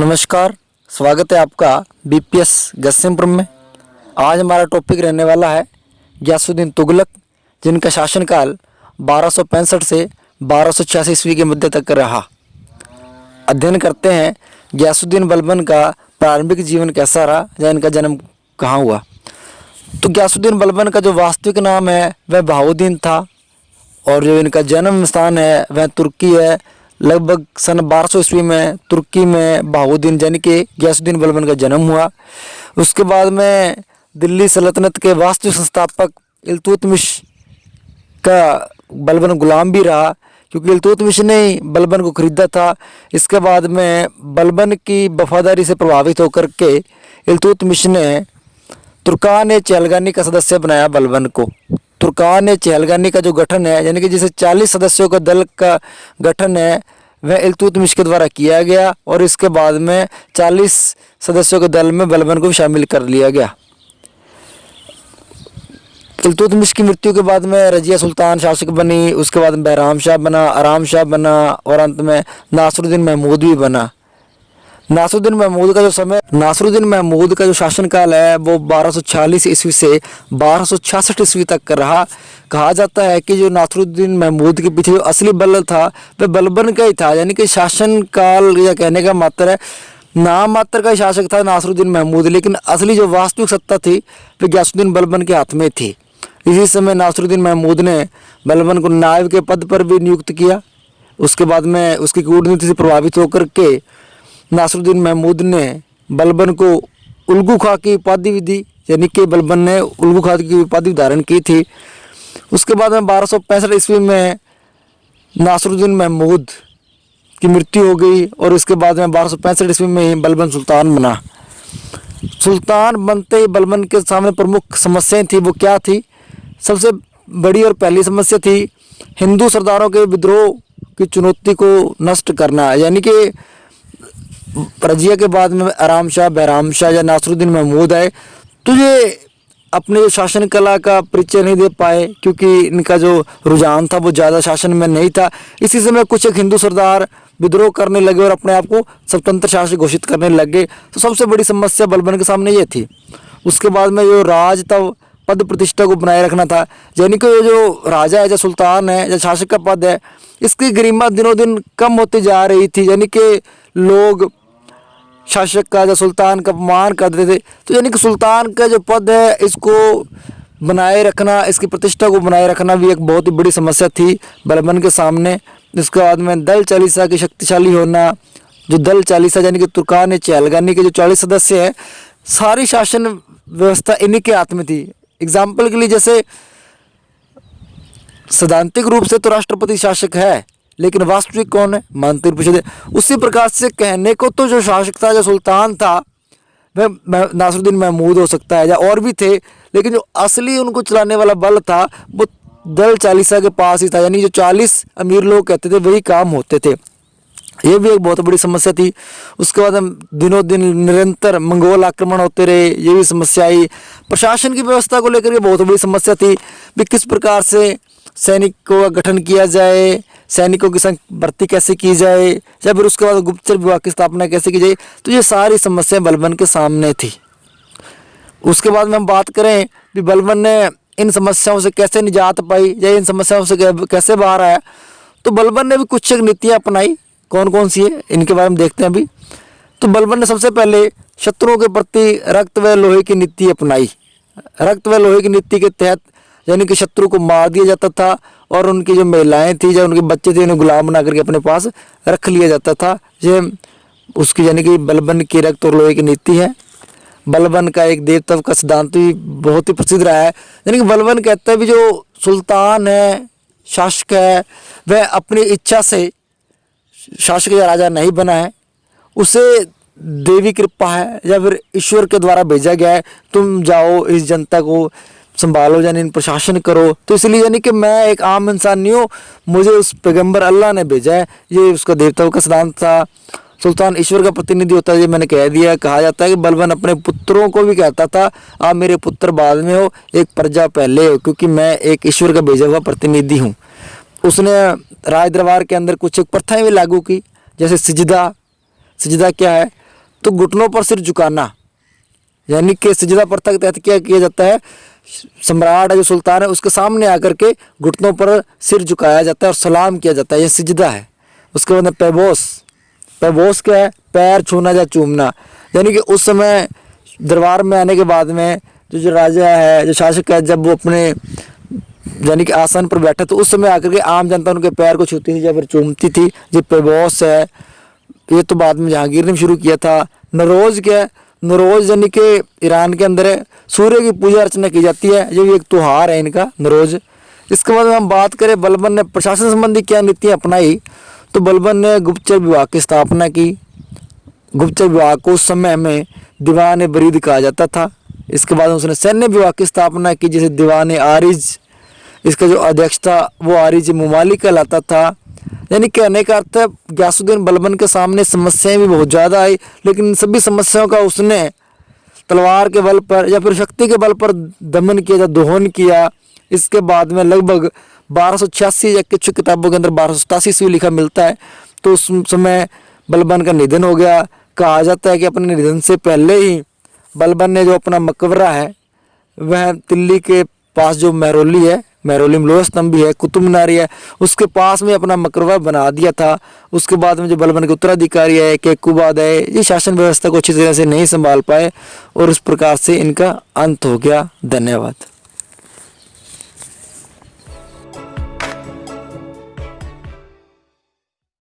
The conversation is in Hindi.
नमस्कार, स्वागत है आपका बीपीएस गस्सिमपुर में। आज हमारा टॉपिक रहने वाला है गियासुद्दीन तुगलक, जिनका शासनकाल 1265 से 1286 ईस्वी के मध्य तक रहा। अध्ययन करते हैं गियासुद्दीन बलबन का प्रारंभिक जीवन कैसा रहा या इनका जन्म कहाँ हुआ। तो गियासुद्दीन बलबन का जो वास्तविक नाम है वह बहाउद्दीन था और जो इनका जन्म स्थान है वह तुर्की है। लगभग सन 1200 ईस्वी में तुर्की में बहाउद्दीन यानी कि गियासुद्दीन बलबन का जन्म हुआ। उसके बाद में दिल्ली सल्तनत के वास्तविक संस्थापक इल्तुतमिश का बलबन गुलाम भी रहा, क्योंकि इल्तुतमिश ने ही बलबन को खरीदा था। इसके बाद में बलबन की वफादारी से प्रभावित होकर के इल्तुतमिश ने तुर्कान चहलगानी का सदस्य बनाया बलबन को। तुर्कान चहलगानी का जो गठन है यानी कि जिसे 40 सदस्यों का दल का गठन है वह इल्तुतमिश के द्वारा किया गया और इसके बाद में 40 सदस्यों के दल में बलबन को शामिल कर लिया गया। इल्तुतमिश की मृत्यु के बाद में रजिया सुल्तान शासक बनी, उसके बाद में बहराम शाह बना, आराम शाह बना और अंत में नासरुद्दीन महमूद भी बना। नासरुद्दीन महमूद का जो शासनकाल है वो 1246 ईस्वी से 1266 ईस्वी तक का रहा। कहा जाता है कि जो नासरुद्दीन महमूद के पीछे जो असली बल था वह बलबन का ही था, यानी कि शासनकाल या कहने का मात्र है नाम मात्र का शासक था नासरुद्दीन महमूद, लेकिन असली जो वास्तविक सत्ता थी वह गियासुद्दीन बलबन के हाथ में थी। इसी समय नासरुद्दीन महमूद ने बलबन को नायब के पद पर भी नियुक्त किया। उसके बाद में उसकी कूटनीति से प्रभावित होकर के नासरुद्दीन महमूद ने बलबन को उल्गू खां की उपाधि भी दी, यानी कि बलबन ने उल्गू खां की उपाधि धारण की थी। उसके बाद में 1265 ईस्वी में नासरुद्दीन महमूद की मृत्यु हो गई और उसके बाद में 1265 ईस्वी में ही बलबन सुल्तान बना। सुल्तान बनते ही बलबन के सामने प्रमुख समस्याएं थी, वो क्या थी? सबसे बड़ी और पहली समस्या थी हिंदू सरदारों के विद्रोह की चुनौती को नष्ट करना, यानी कि रजिया के बाद में आराम शाह, बहराम शाह या नासरुद्दीन महमूद आए तो ये अपने जो शासन कला का परिचय नहीं दे पाए, क्योंकि इनका जो रुझान था वो ज़्यादा शासन में नहीं था। इसी समय कुछ एक हिंदू सरदार विद्रोह करने लगे और अपने आप को स्वतंत्र शासक घोषित करने लगे। तो सबसे बड़ी समस्या बलबन के सामने ये थी। उसके बाद में जो राज था पद प्रतिष्ठा को बनाए रखना था, यानी कि जो राजा है, जो सुल्तान है, जो शासक का पद है, इसकी गरिमा दिनों दिन कम होती जा रही थी, यानी कि लोग शासक का, जो सुल्तान का अपमान करते थे। तो यानी कि सुल्तान का जो पद है इसको बनाए रखना, इसकी प्रतिष्ठा को बनाए रखना भी एक बहुत ही बड़ी समस्या थी बलबन के सामने। इसके बाद में दल चालीसा की शक्तिशाली होना, जो दल चालीसा यानी कि तुर्कान चहलगानी के जो 40 सदस्य हैं, सारी शासन व्यवस्था इन्हीं के हाथ में थी। एग्जाम्पल के लिए जैसे सैद्धांतिक रूप से तो राष्ट्रपति शासक है, लेकिन वास्तविक कौन है? मंत्री परिषद। उसी प्रकार से कहने को तो जो शासक था, जो सुल्तान था, वह नासरुद्दीन महमूद हो सकता है या और भी थे, लेकिन जो असली उनको चलाने वाला बल था वो दल चालीसा के पास ही था, यानी जो 40 अमीर लोग कहते थे वही काम होते थे। ये भी एक बहुत बड़ी समस्या थी। उसके बाद हम दिनों दिन निरंतर मंगोल आक्रमण होते रहे, ये भी समस्या आई। प्रशासन की व्यवस्था को लेकर के बहुत बड़ी समस्या थी भी किस प्रकार से सैनिकों का गठन किया जाए, सैनिकों की भर्ती कैसे की जाए, या फिर उसके बाद गुप्तचर विभाग की स्थापना कैसे की जाए। तो ये सारी समस्याएं बलबन के सामने थी। उसके बाद में हम बात करें कि बलबन ने इन समस्याओं से कैसे निजात पाई या इन समस्याओं से कैसे बाहर आया, तो बलबन ने भी कुछ एक नीतियाँ अपनाई। कौन कौन सी है इनके बारे में देखते हैं अभी। तो बलबन ने सबसे पहले शत्रुओं के प्रति रक्त व लोहे की नीति अपनाई। रक्त व लोहे की नीति के तहत यानी कि शत्रु को मार दिया जाता था और उनकी जो महिलाएं थी या उनके बच्चे थे उन्हें गुलाम बना करके अपने पास रख लिया जाता था। ये उसकी यानी कि बलबन की रक्त और लोहे की नीति है। बलबन का एक देवत्व का सिद्धांत भी बहुत ही प्रसिद्ध रहा है, यानी कि बलबन कहता है भी जो सुल्तान है, शासक है, वह अपनी इच्छा से शासक या राजा नहीं बना है, उसे देवी कृपा है या फिर ईश्वर के द्वारा भेजा गया है, तुम जाओ इस जनता को संभालो यानी इन प्रशासन करो। तो इसलिए यानी कि मैं एक आम इंसान नहीं हूँ, मुझे उस पैगंबर अल्लाह ने भेजा है। ये उसका देवताओं का सिद्धांत था। सुल्तान ईश्वर का प्रतिनिधि होता है, ये मैंने कह दिया। कहा जाता है कि बलबन अपने पुत्रों को भी कहता था, आप मेरे पुत्र बाद में हो, एक प्रजा पहले हो, क्योंकि मैं एक ईश्वर का भेजा हुआ प्रतिनिधि हूँ। उसने राज दरबार के अंदर कुछ एक प्रथाएं भी लागू की, जैसे सिजदा। सिजदा क्या है? तो घुटनों पर सिर झुकाना, यानी कि सजदा प्रथा के तहत क्या किया जाता है, सम्राट है जो सुल्तान है उसके सामने आकर के घुटनों पर सिर झुकाया जाता है और सलाम किया जाता है, यह सिजदा है। उसके बाद पैबोस, पैबोस क्या है, पैर छूना या चूमना, यानी कि उस समय दरबार में आने के बाद में जो राजा है, जो शासक है, जब वो अपने यानी कि आसन पर बैठा तो उस समय आकर के आम जनता उनके पैर को छूती थी या फिर चूमती थी। ये पैबोस है, ये तो बाद में जहांगीर ने शुरू किया था। नरोज क्या है, नरोज यानी कि ईरान के अंदर है, सूर्य की पूजा अर्चना की जाती है, ये भी एक त्योहार है इनका नरोज। इसके बाद हम बात करें बलबन ने प्रशासन संबंधी क्या नीतियाँ अपनाई, तो बलबन ने गुप्तचर विभाग की स्थापना की। गुप्तचर विभाग को उस समय में दीवान बरीद कहा जाता था। इसके बाद उसने सैन्य विभाग की स्थापना की, जैसे दीवान आरिज, इसका जो अध्यक्ष था वो आरिज मुमालिक कहलाता था। यानी कहने का अर्थ है गयासुद्दीन बलबन के सामने समस्याएं भी बहुत ज़्यादा आई, लेकिन इन सभी समस्याओं का उसने तलवार के बल पर या फिर शक्ति के बल पर दमन किया या दोहन किया। इसके बाद में लगभग 1286 या कुछ किताबों के अंदर 1287 ईस्वी लिखा मिलता है, तो उस समय बलबन का निधन हो गया। कहा जाता है कि अपने निधन से पहले ही बलबन ने जो अपना मकबरा है वह दिल्ली के पास जो महरौली है, महरौली में लोहा स्तंभ भी है, कुतुब मीनार है, उसके पास में अपना मकबरा बना दिया था। उसके बाद में जो बलबन के उत्तराधिकारी है केकुबाद है, ये शासन व्यवस्था को अच्छी तरह से नहीं संभाल पाए और उस प्रकार से इनका अंत हो गया। धन्यवाद।